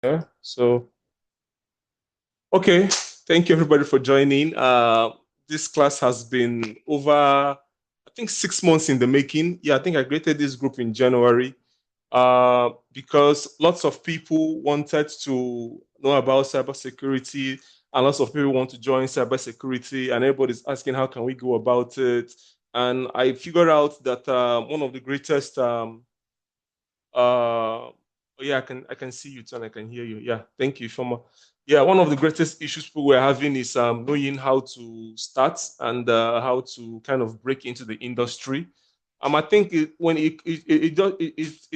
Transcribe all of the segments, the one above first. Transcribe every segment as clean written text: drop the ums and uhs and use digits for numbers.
Yeah. So, okay. Thank you everybody for joining. This class has been over, I think, 6 months in the making. Yeah, I think I created this group in January because lots of people wanted to know about cybersecurity and lots of people want to join cybersecurity and everybody's asking how can we go about it. And I figured out that one of the greatest yeah, I can see you too, and I can hear you. Yeah, thank you, Shoma. Yeah, one of the greatest issues people we're having is knowing how to start and how to kind of break into the industry. I think when it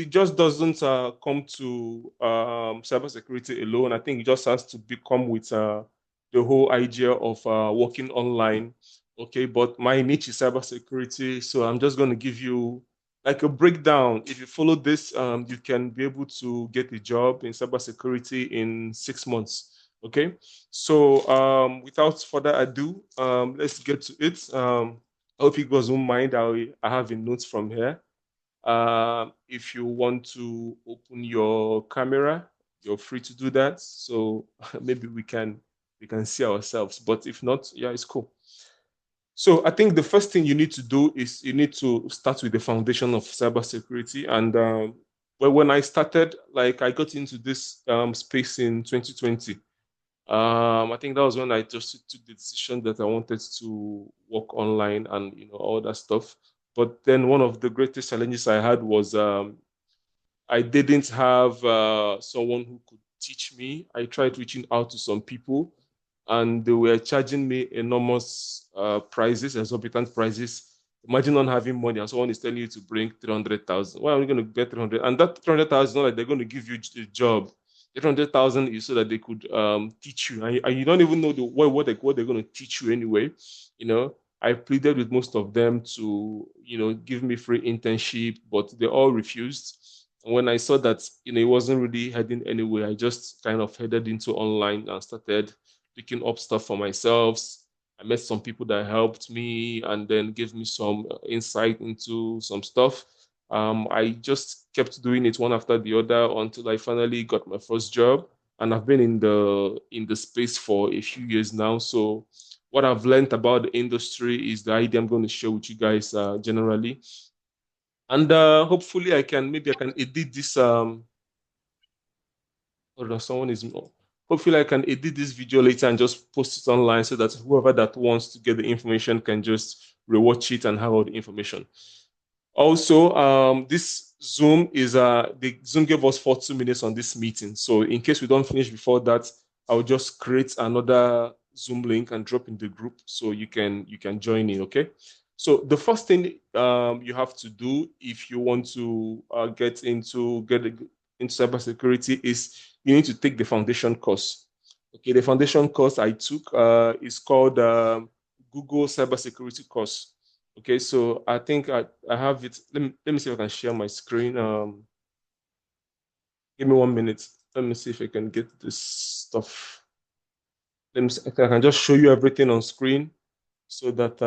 just doesn't come to cybersecurity alone. I think it just has to become with the whole idea of working online. Okay, but my niche is cybersecurity, so I'm just going to give you like a breakdown. If you follow this, you can be able to get a job in cybersecurity in 6 months. Okay, so without further ado, let's get to it. I hope you guys won't mind. I have a note from here. If you want to open your camera, you're free to do that. So maybe we can see ourselves. But if not, yeah, it's cool. So I think the first thing you need to do is you need to start with the foundation of cybersecurity. And well, when I started, like I got into this space in 2020. I think that was when I just took the decision that I wanted to work online and all that stuff. But then one of the greatest challenges I had was I didn't have someone who could teach me. I tried reaching out to some people, and they were charging me enormous prices, exorbitant prices. Imagine not having money, and someone is telling you to bring 300,000. Why are we going to get 300? And that 300,000 is not like they're going to give you a job. 300,000 is so that they could teach you, and you don't even know what they're going to teach you anyway. I pleaded with most of them to give me free internship, but they all refused. And when I saw that it wasn't really heading anywhere, I just kind of headed into online and started picking up stuff for myself. I met some people that helped me and then gave me some insight into some stuff. I just kept doing it one after the other until I finally got my first job, and I've been in the space for a few years now. So what I've learned about the industry is the idea I'm going to share with you guys generally, and hopefully I can edit this. Hold on, someone is. Hopefully, I can edit this video later and just post it online so that whoever that wants to get the information can just rewatch it and have all the information. Also, this the Zoom gave us 42 minutes on this meeting. So in case we don't finish before that, I'll just create another Zoom link and drop in the group so you can join in. Okay. So the first thing you have to do if you want to get into cybersecurity is you need to take the foundation course. Okay, the foundation course I took is called Google Cybersecurity course. Okay, so I think I have it. Let me see if I can share my screen. Give me 1 minute. Let me see if I can get this stuff. Let me see, I can just show you everything on screen so that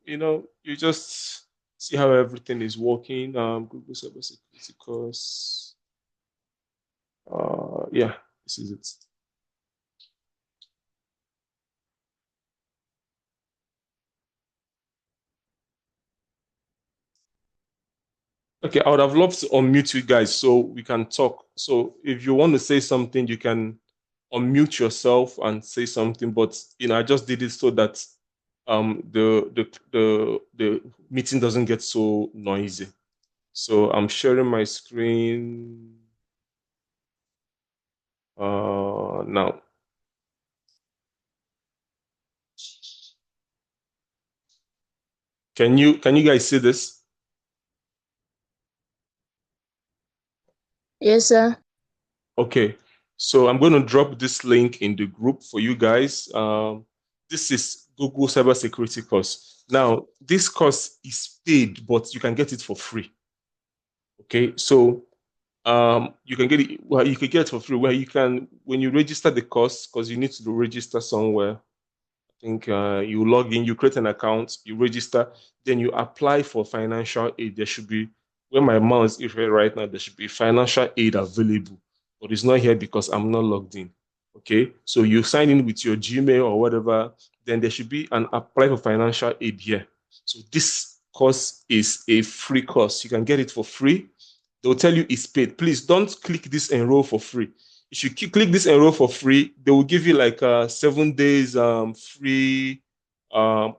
you just see how everything is working. Google Cybersecurity course. Yeah, this is it. Okay, I would have loved to unmute you guys so we can talk. So if you want to say something, you can unmute yourself and say something. But I just did it so that the meeting doesn't get so noisy. So I'm sharing my screen now. Can you guys see this? Yes, sir. Okay. So I'm going to drop this link in the group for you guys. This is Google Cybersecurity course. Now, this course is paid, but you can get it for free. Okay. So you can get it, well, you can get it for free where you can, when you register the course, because you need to register somewhere. I think you log in, you create an account, you register, then you apply for financial aid. There should be, where my mouse is right now, there should be financial aid available. but it's not here because I'm not logged in. Okay, so you sign in with your Gmail or whatever, then there should be an apply for financial aid here. So this course is a free course. You can get it for free. They'll tell you it's paid. Please don't click this enroll for free. If you click this enroll for free, they will give you like 7 days free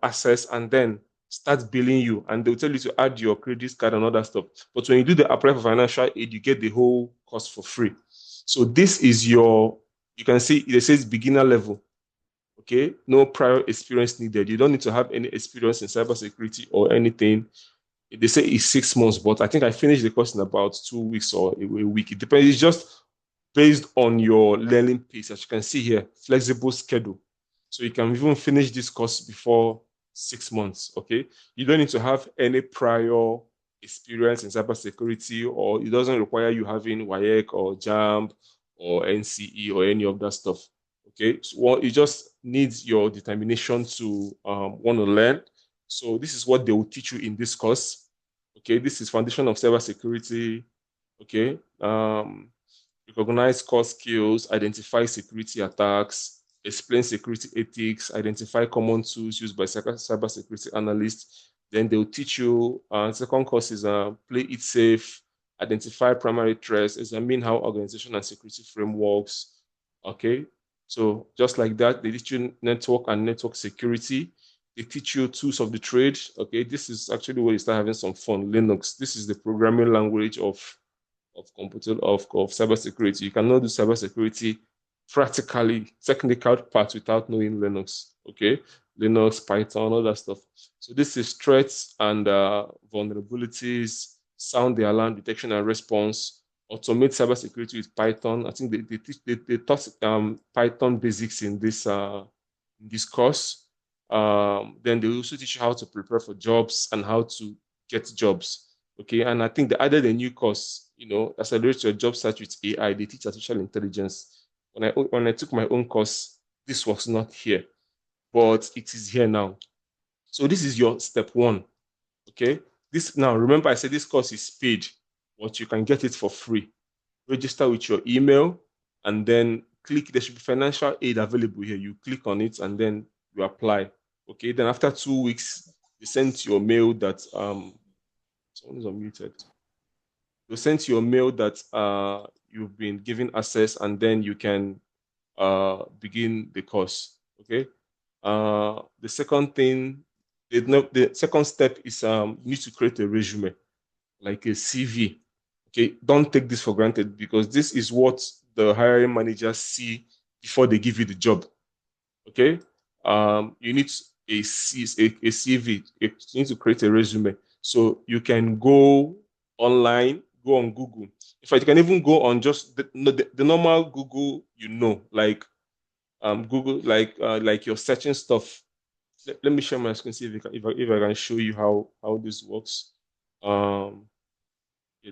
access, and then start billing you, and they'll tell you to add your credit card and other stuff. But when you do the apply for financial aid, you get the whole course for free. So this is your, you can see it says beginner level. Okay, no prior experience needed. You don't need to have any experience in cybersecurity or anything. They say it's 6 months, but I think I finished the course in about 2 weeks or a week. It depends. It's just based on your learning pace. As you can see here, flexible schedule. So you can even finish this course before 6 months. Okay, you don't need to have any prior experience in cybersecurity, or it doesn't require you having WAEC or JAMB or NCE or any of that stuff. Okay, so it just needs your determination to want to learn. So this is what they will teach you in this course. Okay, this is foundation of cybersecurity. Okay, recognize core skills, identify security attacks, explain security ethics, identify common tools used by cybersecurity analysts. Then they'll teach you. Second course is play it safe, identify primary threats, examine how organization and security frameworks. Okay, so just like that, they teach you network and network security. They teach you tools of the trade. Okay, this is actually where you start having some fun. Linux. This is the programming language of computer of cybersecurity. You cannot do cybersecurity practically, technical part without knowing Linux. Okay, Linux, Python, all that stuff. So this is threats and vulnerabilities, sound the alarm detection and response, automate cybersecurity with Python. I think they taught Python basics in this course. Then they also teach you how to prepare for jobs and how to get jobs. Okay, and I think they added a new course, accelerate your job search with AI. They teach artificial intelligence. When I took my own course, this was not here, but it is here now. So this is your step one. Okay, this now remember I said this course is paid, but you can get it for free. Register with your email, and then click. There should be financial aid available here. You click on it, and then you apply. Okay, then after 2 weeks, they send your mail that someone is unmuted. They send you a mail that you've been given access, and then you can begin the course. Okay. The second thing, the second step is you need to create a resume, like a CV. Okay. Don't take this for granted, because this is what the hiring managers see before they give you the job. Okay. You need a CV. You need to create a resume. So you can go online, go on Google. In fact, you can even go on just the normal Google, like Google, like you're searching stuff. Let me share my screen, see if I can show you how this works. Yeah,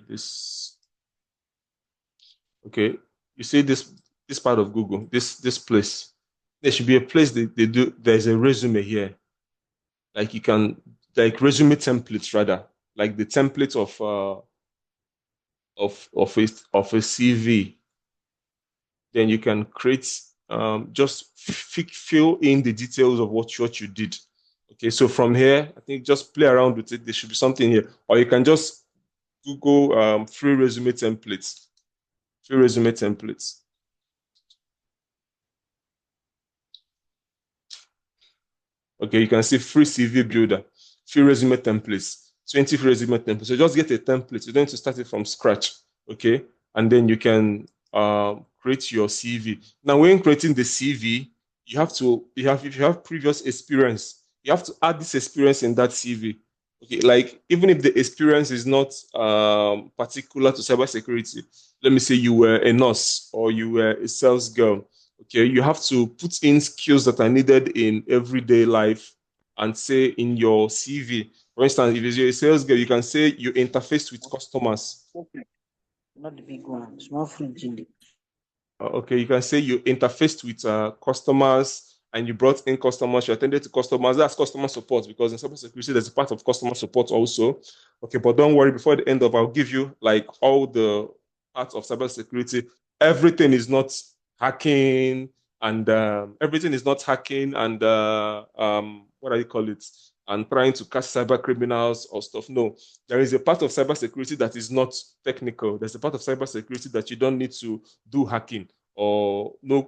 this okay. You see this part of Google, this place. There should be a place they do. There's a resume here. Like you can like resume templates rather, like the template of a CV. Then you can create just fill in the details of what you did. Okay, so from here, I think just play around with it. There should be something here, or you can just Google free resume templates. Free resume templates. Okay, you can see free CV builder, free resume templates, 20 free resume templates. So just get a template. You don't need to start it from scratch. Okay, and then you can create your CV. Now, when creating the CV, if you have previous experience, you have to add this experience in that CV. Okay, like even if the experience is not particular to cybersecurity, let me say you were a nurse or you were a sales girl. Okay, you have to put in skills that are needed in everyday life and say in your CV. For instance, if you're a sales girl, you can say you interface with customers. Not the big one, small fridge in the Okay, you can say you interfaced with customers and you brought in customers, you attended to customers. That's customer support, because in cybersecurity, there's a part of customer support also. Okay, but don't worry, before the end of, I'll give you like all the parts of cybersecurity. everything is not hacking and everything is not hacking and what do you call it? And trying to catch cyber criminals or stuff. No, there is a part of cybersecurity that is not technical. There's a part of cybersecurity that you don't need to do hacking or no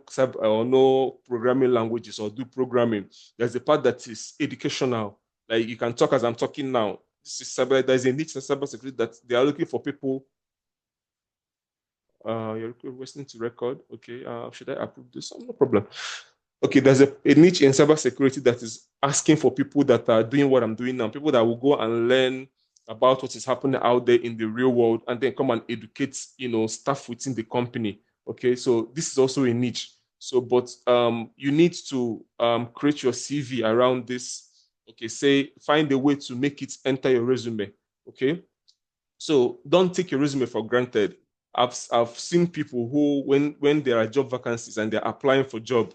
programming languages or do programming. There's a part that is educational. Like you can talk as I'm talking now. This is cyber. There's a niche in cybersecurity that they are looking for people you're requesting to record. Okay. Should I approve this? No problem. Okay, there's a niche in cybersecurity that is asking for people that are doing what I'm doing now, people that will go and learn about what is happening out there in the real world and then come and educate, staff within the company. Okay, so this is also a niche. So, but you need to create your CV around this. Okay, say find a way to make it enter your resume. Okay, so don't take your resume for granted. I've seen people who when there are job vacancies and they're applying for job,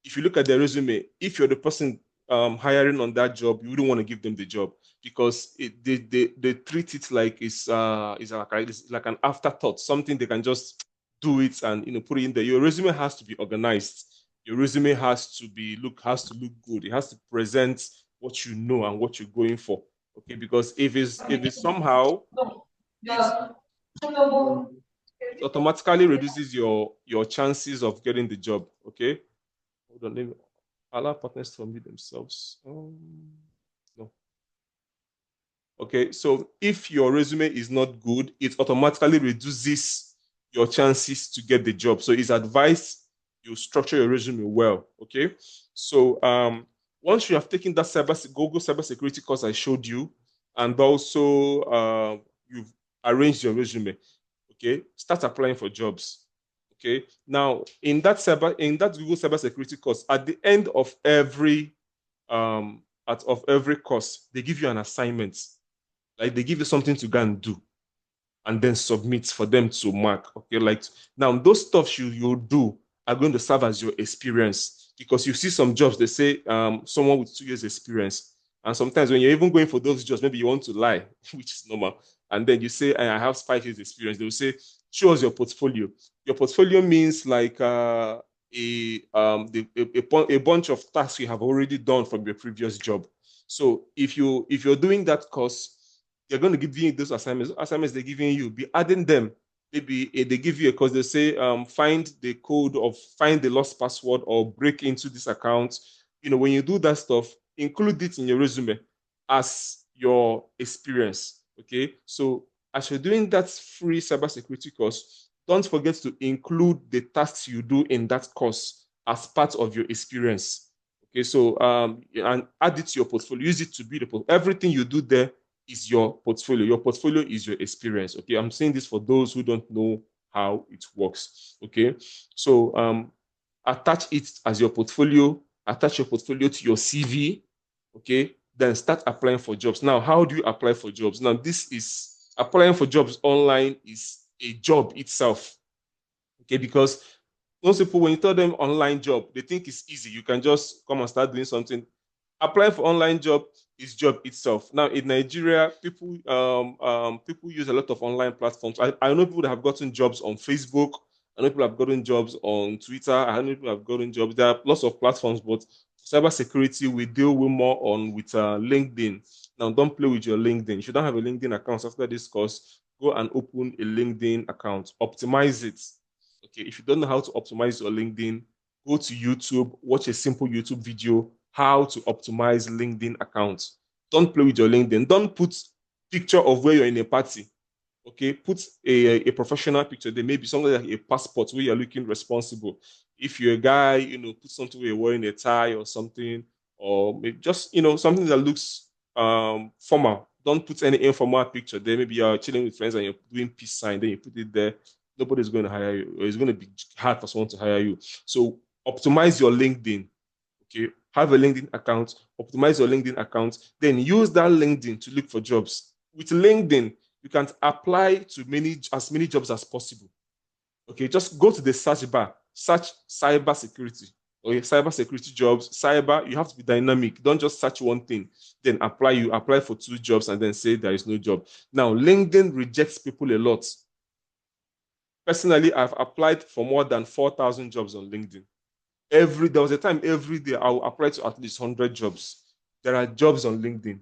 if you look at their resume, if you're the person hiring on that job, you wouldn't want to give them the job because they treat it like it's like an afterthought, something they can just do it and put it in there. Your resume has to be organized. Your resume has to look good. It has to present what you know and what you're going for. Okay, because if it's somehow it's it automatically reduces your chances of getting the job. Okay, hold on, let me allow partners to unmute themselves. No. Okay, so if your resume is not good, it automatically reduces your chances to get the job. So it's advised you structure your resume well. Okay, so once you have taken that Google cybersecurity course I showed you, and also you've arranged your resume, okay, start applying for jobs. Okay, now in that Google cybersecurity course, at the end of every course, they give you an assignment. Like they give you something to go and do and then submit for them to mark. Okay, like now those stuff you do are going to serve as your experience because you see some jobs they say someone with 2 years experience, and sometimes when you're even going for those jobs, maybe you want to lie, which is normal, and then you say I have 5 years experience. They will say show us your portfolio. Your portfolio means like a bunch of tasks you have already done from your previous job. So if you're doing that course, they're going to give you those assignments. Assignments they're giving you, be adding them. Maybe they give you because they say find the code of find the lost password or break into this account. When you do that stuff, include it in your resume as your experience. Okay, so as you're doing that free cybersecurity course, don't forget to include the tasks you do in that course as part of your experience. Okay, so and add it to your portfolio. Use it to be everything you do there is your portfolio. Your portfolio is your experience. Okay, I'm saying this for those who don't know how it works. Okay, so attach it as your portfolio. Attach your portfolio to your CV. Okay, then start applying for jobs. Now, how do you apply for jobs? Now, this is applying for jobs online is a job itself. Okay, because most people, when you tell them online job, they think it's easy. You can just come and start doing something. Applying for online job is job itself. Now in Nigeria, people use a lot of online platforms. I know people that have gotten jobs on Facebook. I know people have gotten jobs on Twitter. I know people have gotten jobs. There are lots of platforms, but cybersecurity we deal with more on with LinkedIn. Now don't play with your LinkedIn. If you don't have a LinkedIn account after this course, go and open a LinkedIn account. Optimize it. Okay, if you don't know how to optimize your LinkedIn, go to YouTube, watch a simple YouTube video how to optimize LinkedIn accounts. Don't play with your LinkedIn. Don't put picture of where you're in a party. Okay, put a professional picture. There may be something like a passport where you're looking responsible. If you're a guy, put something where you're wearing a tie or something, or maybe just something that looks formal. Don't put any informal picture there. Maybe you're chilling with friends and you're doing peace sign, then you put it there. Nobody's going to hire you, or it's going to be hard for someone to hire you. So optimize your LinkedIn. Okay, have a LinkedIn account, optimize your LinkedIn account, then use that LinkedIn to look for jobs. With LinkedIn, you can apply to as many jobs as possible. Okay, just go to the search bar, search cyber security. Okay, cyber security jobs, cyber, you have to be dynamic. Don't just search one thing, then apply. You apply for 2 jobs and then say there is no job. Now, LinkedIn rejects people a lot. Personally, I've applied for more than 4,000 jobs on LinkedIn. There was a time every day I'll apply to at least 100 jobs. There are jobs on LinkedIn.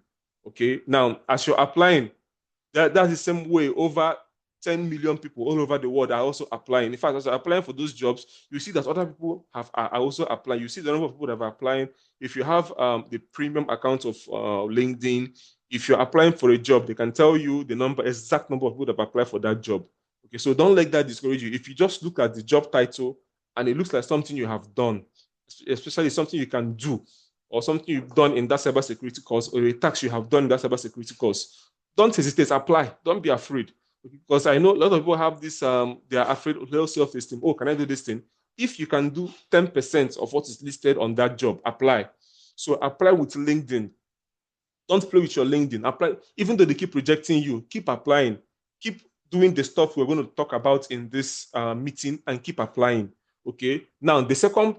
Okay. Now, as you're applying, that's the same way over 10 million people all over the world are also applying. In fact, as you're applying for those jobs, you see that other people are also applying. You see the number of people that are applying. If you have the premium account of LinkedIn, if you're applying for a job, they can tell you the exact number of people that have applied for that job. Okay, so don't let that discourage you. If you just look at the job title and it looks like something you have done, especially something you can do, or something you've done in that cybersecurity course, or a task you have done in that cybersecurity course, don't hesitate, apply. Don't be afraid. Because I know a lot of people have this, they are afraid of low self-esteem. Oh, can I do this thing? If you can do 10% of what is listed on that job, apply. So apply with LinkedIn. Don't play with your LinkedIn. Apply, even though they keep rejecting you, keep applying. Keep doing the stuff we're going to talk about in this meeting and keep applying. Okay. Now, the second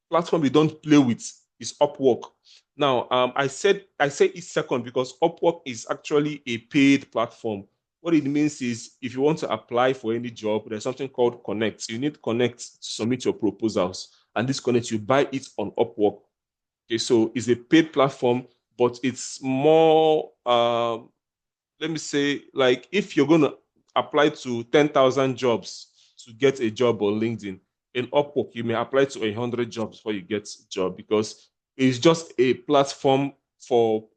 platform we don't play with is Upwork. Now, I say it's second because Upwork is actually a paid platform. What it means is if you want to apply for any job, there's something called Connect. You need Connect to submit your proposals. And this Connect, you buy it on Upwork. Okay, so it's a paid platform, but it's more, let me say, like if you're going to apply to 10,000 jobs to get a job on LinkedIn, in Upwork, you may apply to 100 jobs before you get a job because it's just a platform for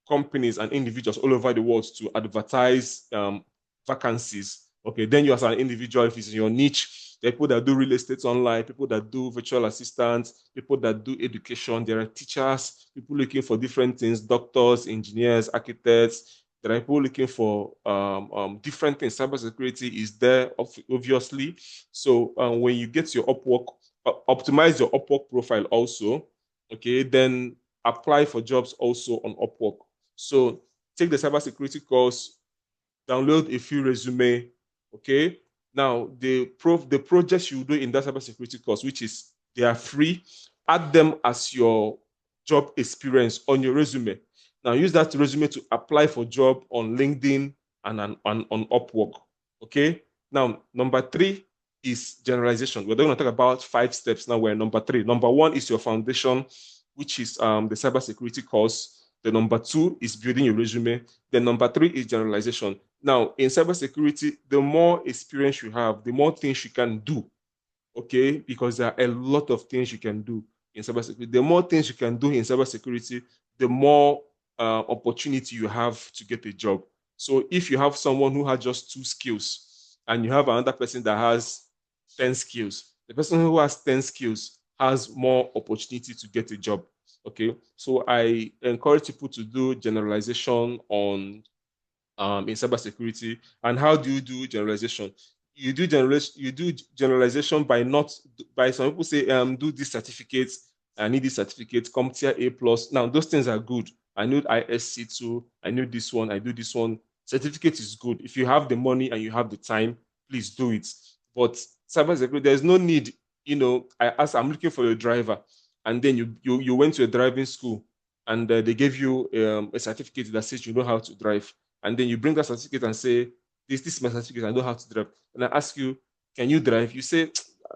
companies and individuals all over the world to advertise vacancies. Okay, then you as an individual, if it's in your niche, there are people that do real estate online, people that do virtual assistants, people that do education. There are teachers, people looking for different things, doctors, engineers, architects. There are people looking for different things. Cybersecurity is there, obviously. So when you get your Upwork, optimize your Upwork profile also. Okay, then apply for jobs also on Upwork. So take the cybersecurity course, download a few resume. Okay. Now the projects you do in that cybersecurity course, which is they are free, add them as your job experience on your resume. Now use that resume to apply for job on LinkedIn and on Upwork. Okay. Now number three is generalization. We're going to talk about 5 steps now. We're number three. Number one is your foundation, which is the cybersecurity course. The number two is building your resume. The number three is generalization. Now, in cybersecurity, the more experience you have, the more things you can do. Okay, because there are a lot of things you can do in cybersecurity. The more things you can do in cybersecurity, the more opportunity you have to get a job. So if you have someone who has just 2 skills and you have another person that has 10 skills, the person who has 10 skills has more opportunity to get a job. Okay, so I encourage people to do generalization on in cybersecurity. And how do you do generalization? You do generalization by not by some people say do this certificate. I need this certificate, CompTIA A plus. Now those things are good. I need ISC2. I need this one. I do this one. Certificate is good. If you have the money and you have the time, please do it. But cybersecurity, there's no need. I'm looking for a driver, and then you went to a driving school, and they gave you a certificate that says you know how to drive, and then you bring that certificate and say, this is my certificate, I know how to drive. And I ask you, can you drive? You say,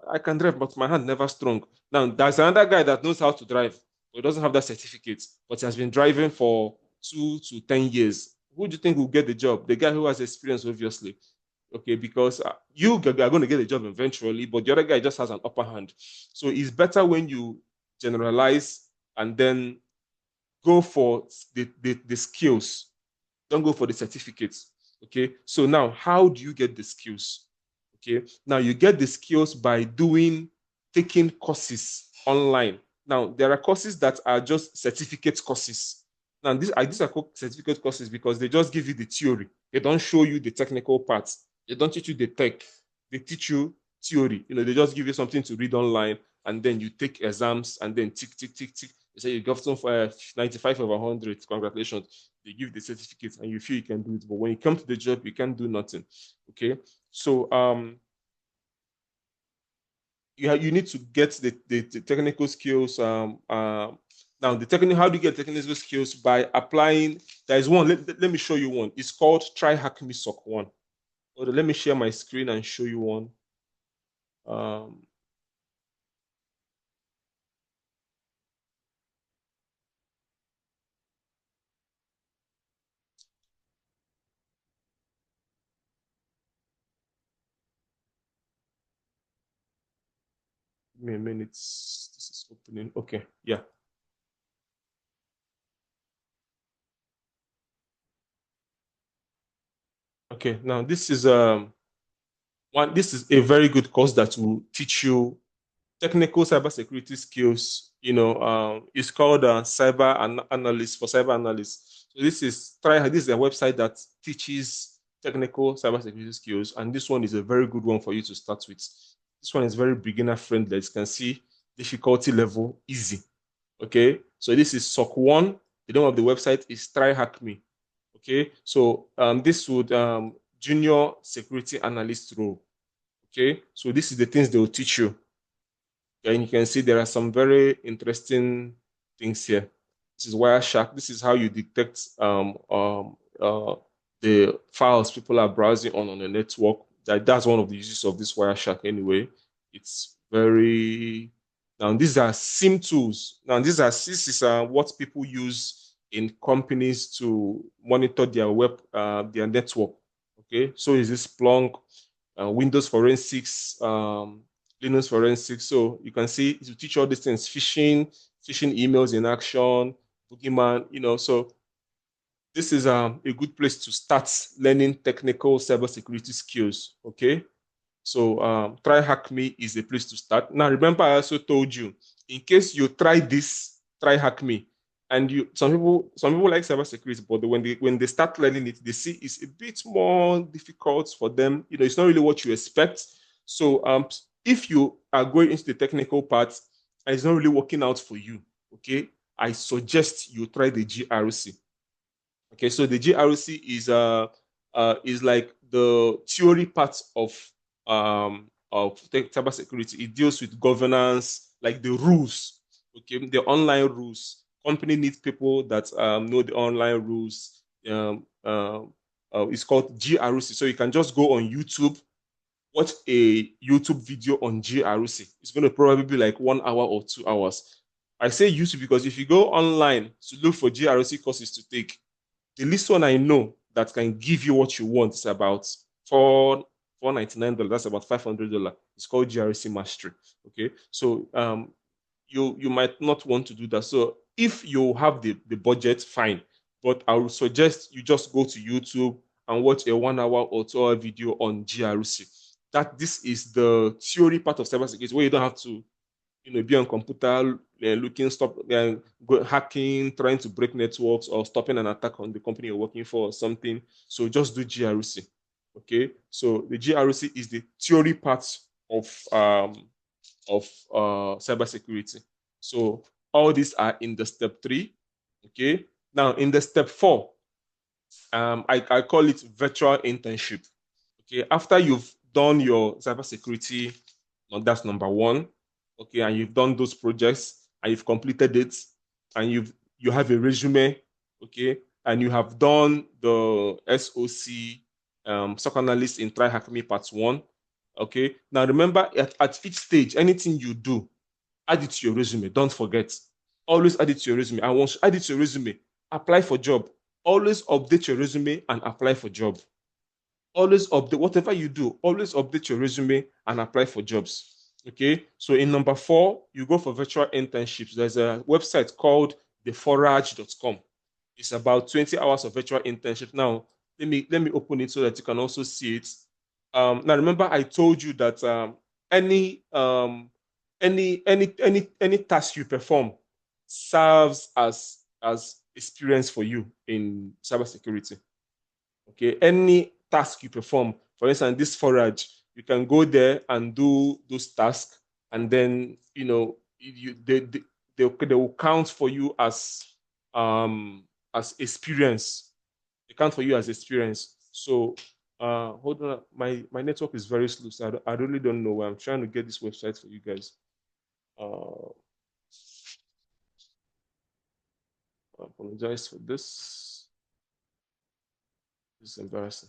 I can drive, but my hand never strong. Now, there's another guy that knows how to drive, but doesn't have that certificate, but he has been driving for 2 to 10 years. Who do you think will get the job? The guy who has experience, obviously. Okay, because you are going to get a job eventually, but the other guy just has an upper hand. So it's better when you generalize and then go for the skills. Don't go for the certificates. Okay. So now, how do you get the skills? Okay. Now, you get the skills by taking courses online. Now, there are courses that are just certificate courses. Now, these are called certificate courses because they just give you the theory. They don't show you the technical parts. They don't teach you the tech. They teach you theory. They just give you something to read online, and then you take exams, and then tick, tick, tick, tick. They say you got some for 95 over 100. Congratulations. They give the certificate and you feel you can do it. But when you come to the job, you can't do nothing. Okay. So you need to get the technical skills. Now how do you get technical skills? By applying. There is one. Let me show you one. It's called Try Hack Me Sock 1. Let me share my screen and show you one. Um, Give me a minute. This is opening. Okay, yeah. Okay, now this is a very good course that will teach you technical cybersecurity skills. It's called Analyst for Cyber Analyst. So this is a website that teaches technical cybersecurity skills, and this one is a very good one for you to start with. This one is very beginner friendly. As you can see, difficulty level easy. Okay, so this is SOC 1. The name of the website is Try Hack Me. Okay, so this would junior security analyst role. Okay, so this is the things they will teach you. And you can see there are some very interesting things here. This is Wireshark. This is how you detect the files people are browsing on the network. That's one of the uses of this Wireshark anyway. It's very now these are SIM tools. Now this is what people use in companies to monitor their network. Okay, so is this Splunk, Windows forensics, Linux forensics. So you can see to teach all these things, phishing emails in action, boogeyman, so this is a good place to start learning technical cybersecurity skills. Okay. So try hack me is a place to start. Now remember, I also told you, in case you try this, try hack me. And some people like cybersecurity, but when they start learning it, they see it's a bit more difficult for them. It's not really what you expect. So if you are going into the technical part and it's not really working out for you, okay, I suggest you try the GRC. Okay, so the GRC is like the theory part of cybersecurity. It deals with governance, like the rules. Okay, the online rules. Company needs people that know the online rules. It's called GRC. So you can just go on YouTube, watch a YouTube video on GRC. It's going to probably be like 1 hour or 2 hours. I say YouTube because if you go online to look for GRC courses to take, the least one I know that can give you what you want is about $499. That's about $500. It's called GRC Mastery. Okay, so you might not want to do that. So if you have the budget, fine. But I would suggest you just go to YouTube and watch a 1 hour or 2 hour video on GRC. That this is the theory part of cybersecurity where you don't have to be on computer looking, stop hacking, trying to break networks or stopping an attack on the company you're working for or something. So just do GRC. Okay. So the GRC is the theory part of cybersecurity. So all these are in the step 3. Okay. Now in the step 4, I call it virtual internship. Okay, after you've done your cybersecurity, that's number 1. Okay, and you've done those projects and you've completed it, and you have a resume. Okay, and you have done the SOC, SOC analyst in Try Hack Me Part 1. Okay, now remember at each stage, anything you do, add it to your resume. Don't forget. Always add it to your resume. And once you add it to your resume, apply for job. Always update your resume and apply for job. Always update whatever you do. Always update your resume and apply for jobs. Okay. So in number 4, you go for virtual internships. There's a website called theforage.com. It's about 20 hours of virtual internship. Now, let me open it so that you can also see it. Now, remember, I told you that any any task you perform serves as experience for you in cybersecurity. Okay, any task you perform, for instance, this forage, you can go there and do those tasks, and then they will count for you as experience. They count for you as experience. So hold on, my network is very slow, so I really don't know where I'm trying to get this website for you guys. uh I apologize for this. This is embarrassing.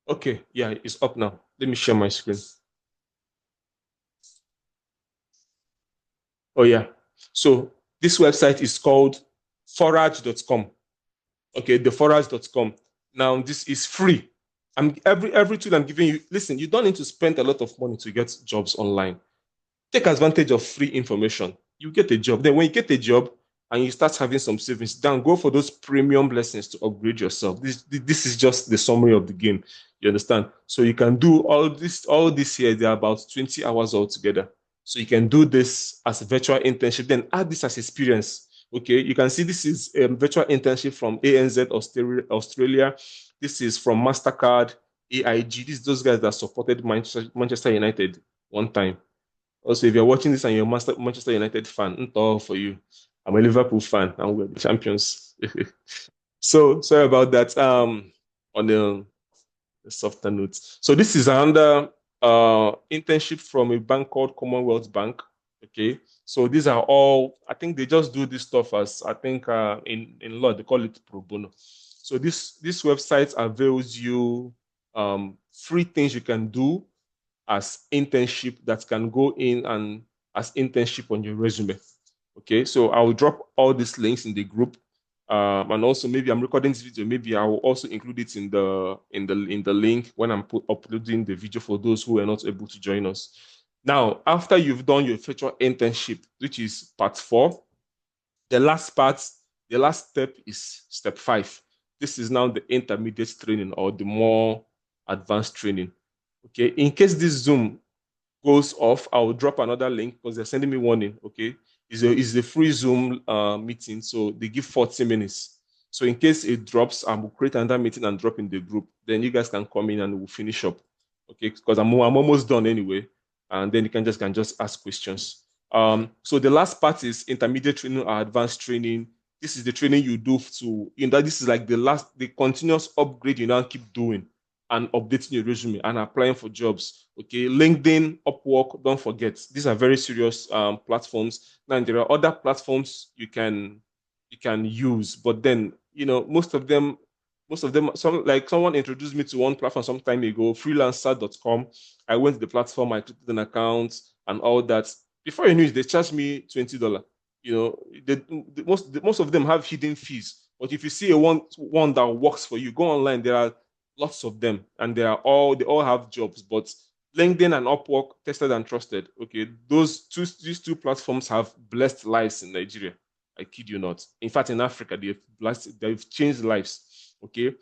Okay, yeah, it's up now. Let me share my screen. Oh yeah. So this website is called forage.com. Okay, the forage.com. Now this is free. Every tool I'm giving you, listen, you don't need to spend a lot of money to get jobs online. Take advantage of free information. You get a job. Then when you get a job and you start having some savings, then go for those premium blessings to upgrade yourself. This is just the summary of the game. You understand? So you can do all this here. There are about 20 hours altogether. So you can do this as a virtual internship, then add this as experience. Okay, you can see this is a virtual internship from ANZ Australia. This is from MasterCard, AIG. This is those guys that supported Manchester United one time. Also, if you're watching this and you're a Manchester United fan, it's all for you. I'm a Liverpool fan and we're the champions. So sorry about that. On the softer notes. So this is another internship from a bank called Commonwealth Bank. Okay. So these are all, I think they just do this stuff as I think in law they call it pro bono. So this website avails you free things you can do as internship that can go in and as internship on your resume. Okay, so I will drop all these links in the group, and also maybe I'm recording this video. Maybe I will also include it in the link when I'm uploading the video for those who are not able to join us. Now, after you've done your virtual internship, which is part 4, the last part, the last step is step 5. This is now the intermediate training or the more advanced training. Okay, in case this Zoom goes off, I will drop another link because they're sending me warning. Okay, it's a free Zoom meeting, so they give 40 minutes. So in case it drops, I will create another meeting and drop in the group. Then you guys can come in and we'll finish up. Okay, because I'm almost done anyway, and then you can just ask questions. So the last part is intermediate training or advanced training. This is the training you do this is like the continuous upgrade you now keep doing and updating your resume and applying for jobs. Okay, LinkedIn, Upwork, don't forget. These are very serious platforms. Now there are other platforms you can use, but then most of them, someone introduced me to one platform some time ago, freelancer.com. I went to the platform, I created an account and all that. Before you knew it, they charged me $20. Most of them have hidden fees. But if you see one that works for you, go online. There are lots of them, and they all have jobs. But LinkedIn and Upwork, tested and trusted. Okay, these two platforms have blessed lives in Nigeria. I kid you not. In fact, in Africa, they've changed lives. Okay,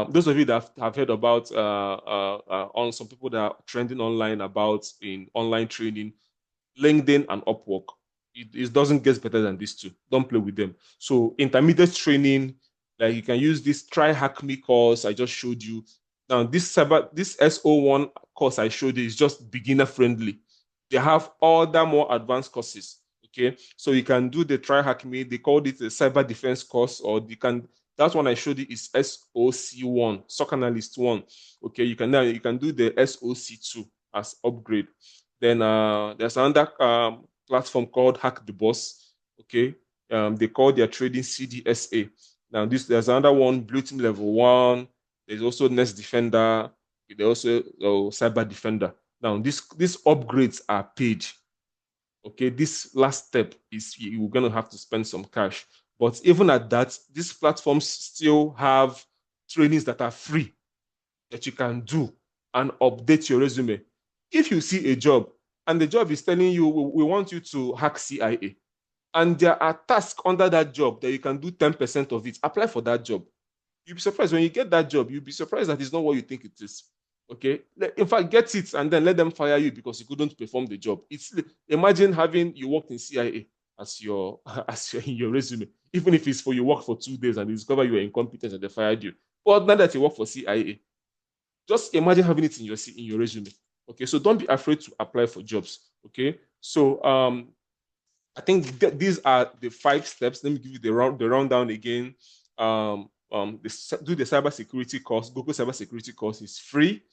those of you that have heard about on some people that are trending online about in online training, LinkedIn and Upwork. It doesn't get better than these two. Don't play with them. So intermediate training, like you can use this Try Hack Me course I just showed you. Now this SO1 course I showed you is just beginner friendly. They have other more advanced courses. Okay, so you can do the Try Hack Me. They called it a cyber defense course, or you can. That one I showed you is SOC1, SOC Analyst 1. Okay, you can do the SOC2 as upgrade. Then there's another platform called Hack the Boss. Okay, they call their trading CDSA. Now there's another one, Blue Team Level 1. There's also Nest Defender. There's also Cyber Defender. Now these upgrades are paid. Okay, this last step is you're gonna have to spend some cash. But even at that, these platforms still have trainings that are free that you can do and update your resume. If you see a job and the job is telling you, we want you to hack CIA, and there are tasks under that job that you can do 10% of it, apply for that job. You'll be surprised when you get that job, you'll be surprised that it's not what you think it is. Okay. In fact, get it and then let them fire you because you couldn't perform the job. Imagine having you worked in CIA as your in your resume, even if it's for you work for 2 days and they discover you are incompetent and they fired you. But now that you work for CIA, just imagine having it in your resume. Okay, so don't be afraid to apply for jobs. Okay, so I think these are the 5 steps. Let me give you the rundown again. Do the cybersecurity course. Google cybersecurity course is free.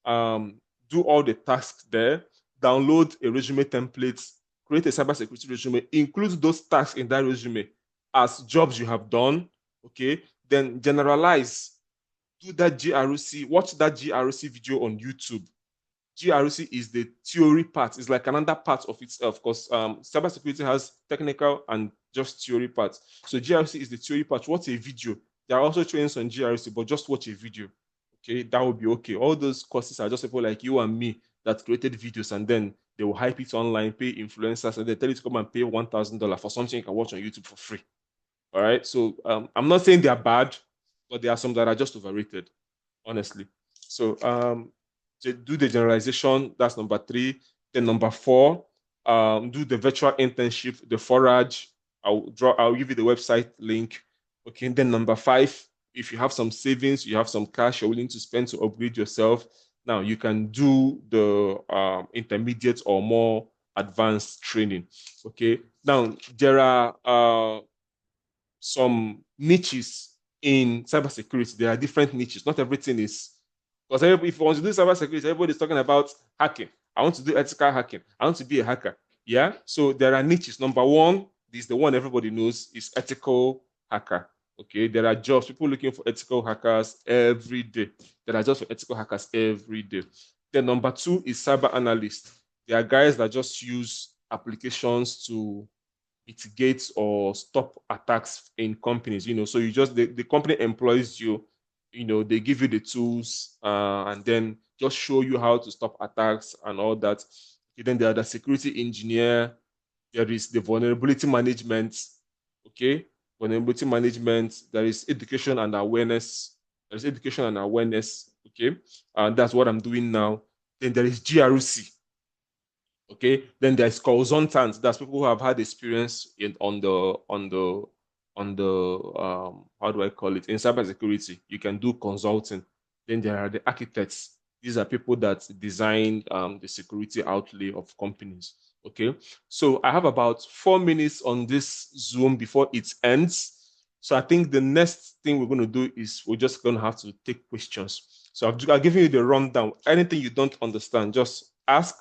Do all the tasks there. Download a resume template. Create a cybersecurity resume. Include those tasks in that resume as jobs you have done. Okay, then generalize. Do that GROC. Watch that GROC video on YouTube. GRC is the theory part. It's like another part of itself because cybersecurity has technical and just theory parts. So GRC is the theory part. Watch a video. There are also trainings on GRC, but just watch a video. Okay, that would be okay. All those courses are just people like you and me that created videos, and then they will hype it online, pay influencers, and they tell you to come and pay $1,000 for something you can watch on YouTube for free. All right. So I'm not saying they're bad, but there are some that are just overrated, honestly. So to do the generalization, that's number 3. Then number 4, do the virtual internship, the forage. I'll give you the website link. Okay. And then number 5, if you have some savings, you have some cash you're willing to spend to upgrade yourself, now you can do the intermediate or more advanced training. Okay. Now there are some niches in cybersecurity. There are different niches. Not everything is, because if you want to do cybersecurity, everybody's talking about hacking. I want to do ethical hacking. I want to be a hacker. Yeah. So there are niches. Number 1 is the one everybody knows is ethical hacker. Okay. There are jobs, people looking for ethical hackers every day. There are jobs for ethical hackers every day. Then number 2 is cyber analyst. There are guys that just use applications to mitigate or stop attacks in companies. So you just the company employs you. They give you the tools and then just show you how to stop attacks and all that. Okay, then there are the security engineer. There is the vulnerability management. Okay, vulnerability management. There is education and awareness. There is education and awareness. Okay, and that's what I'm doing now. Then there is GRC. Okay, then there's consultants. That's people who have had experience on the how do I call it, in cybersecurity. You can do consulting. Then there are the architects. These are people that design the security outlay of companies. Okay, so I have about 4 minutes on this Zoom before it ends. So I think the next thing we're going to do is we're just going to have to take questions. So I've given you the rundown. Anything you don't understand, just ask,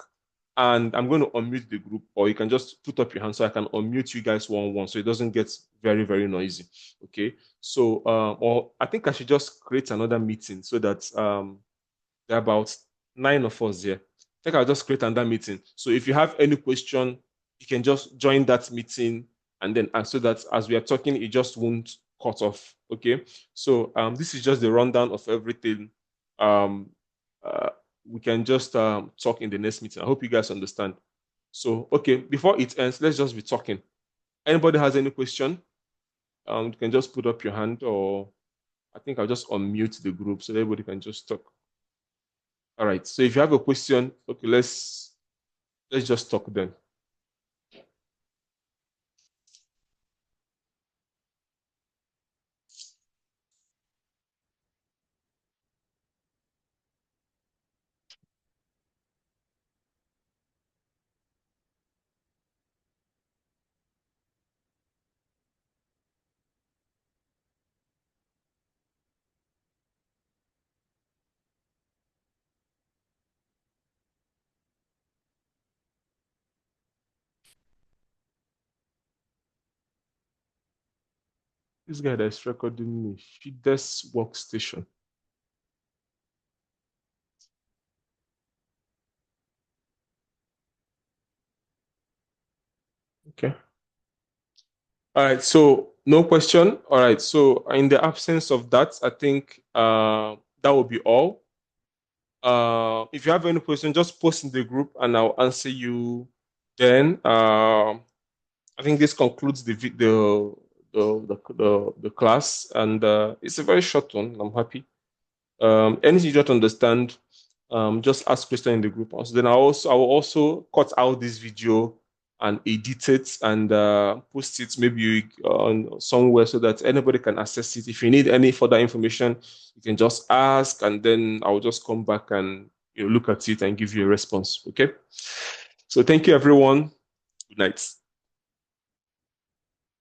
and I'm going to unmute the group, or you can just put up your hand so I can unmute you guys one so it doesn't get very, very noisy. Okay. So, or I think I should just create another meeting so that there are about 9 of us here. I think I'll just create another meeting. So if you have any question, you can just join that meeting and then ask, so that as we are talking, it just won't cut off. Okay. So this is just the rundown of everything. Um, uh, we can just talk in the next meeting. I hope you guys understand. So, okay, before it ends, let's just be talking. Anybody has any question? You can just put up your hand, or I think I'll just unmute the group so everybody can just talk. All right. So if you have a question, okay, let's just talk then. This guy that's recording me, Fides workstation. Okay. All right. So no question. All right. So in the absence of that, I think that will be all. If you have any question, just post in the group and I'll answer you then. I think this concludes the class, and it's a very short one. I'm happy. Anything you don't understand, just ask question in the group. So then I will also cut out this video and edit it and post it maybe on somewhere so that anybody can access it. If you need any further information, you can just ask, and then I will just come back and look at it and give you a response. Okay. So thank you, everyone. Good night.